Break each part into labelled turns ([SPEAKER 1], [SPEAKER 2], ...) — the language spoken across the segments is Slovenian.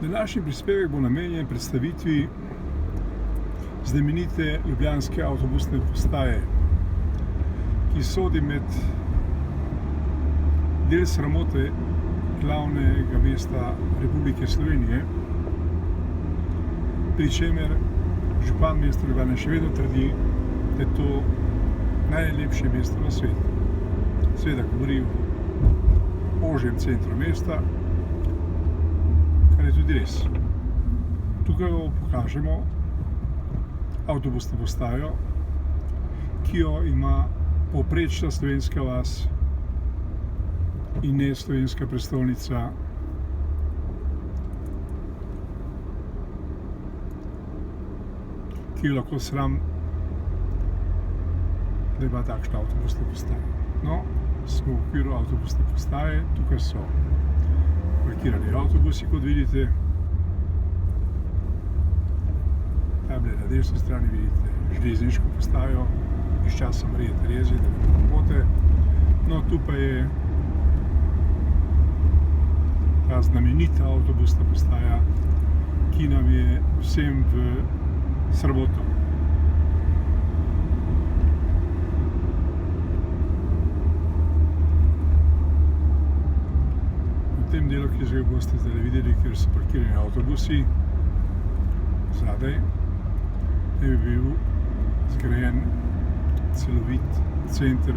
[SPEAKER 1] Današnji prispevek bo namenjen predstavitvi znamenite ljubljanske avtobusne postaje, ki sodi med del sramote glavnega mesta Republike Slovenije, pri čemer župan mesta Ljubljane še vedno trdi, da je to najlepše mesto na svetu. Seveda govori o ožjem centru mesta, kar je tudi res. Tukaj pokažemo avtobusno postajo, ki jo ima povprečna slovenska vas in ne slovenska prestolnica, ki jo lahko sram, da ima takšna avtobusna postaja. No, smo v okviru avtobusne postaje, tukaj so parkirani avtobusi, kot vidite. Tam na desni strani vidite železniško postajo iz časa Marije Terezije, da ne bo pomote. No, tu pa je ta znamenita avtobusna postaja, ki nam je vsem v sramoto. V tem delu, ki že boste zdaj videli, kjer so parkirani avtobusi, zadaj je bil zgrajen celovit center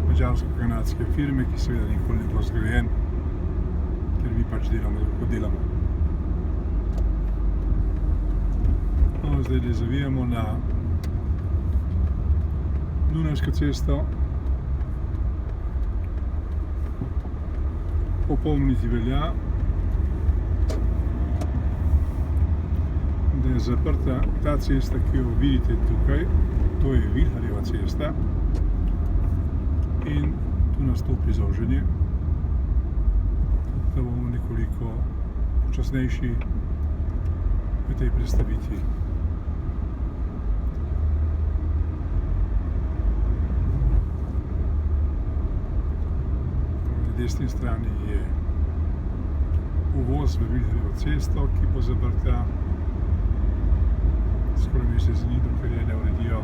[SPEAKER 1] madžarsko-kanadske firme, ki seveda nikoli ne bo zgrajen, ker mi pač delamo, kot delamo. No, zdaj zavijamo na Dunajsko cesto. Opomniti velja, da je zaprta ta cesta, ki jo vidite tukaj, to je Vilharjeva cesta in tu nastopi zoženje, da bomo nekoliko počasnejši v tej predstavitvi. Na desni strani je uvoz v Vilharjevo cesto, ki bo zaprta skoraj mesec dni, dokler je ne uredijo.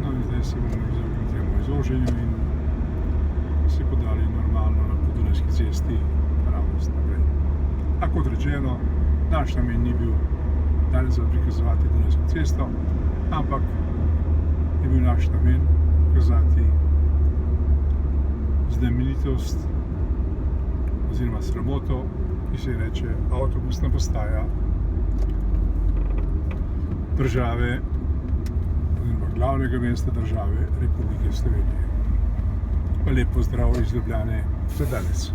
[SPEAKER 1] No in zdaj se bomo izognili temu izoženju in se podali normalno na Dunajski cesti naravnost naprej. A kot rečeno, naš namen ni bil danes prikazovati Dunajsko cesto, ampak je bil naš namen pokazati znamenitost oziroma sramoto, ki se reče avtobusna postaja države oziroma glavnega mesta države Republike Slovenije. Pa lep pozdrav iz Ljubljane za danes.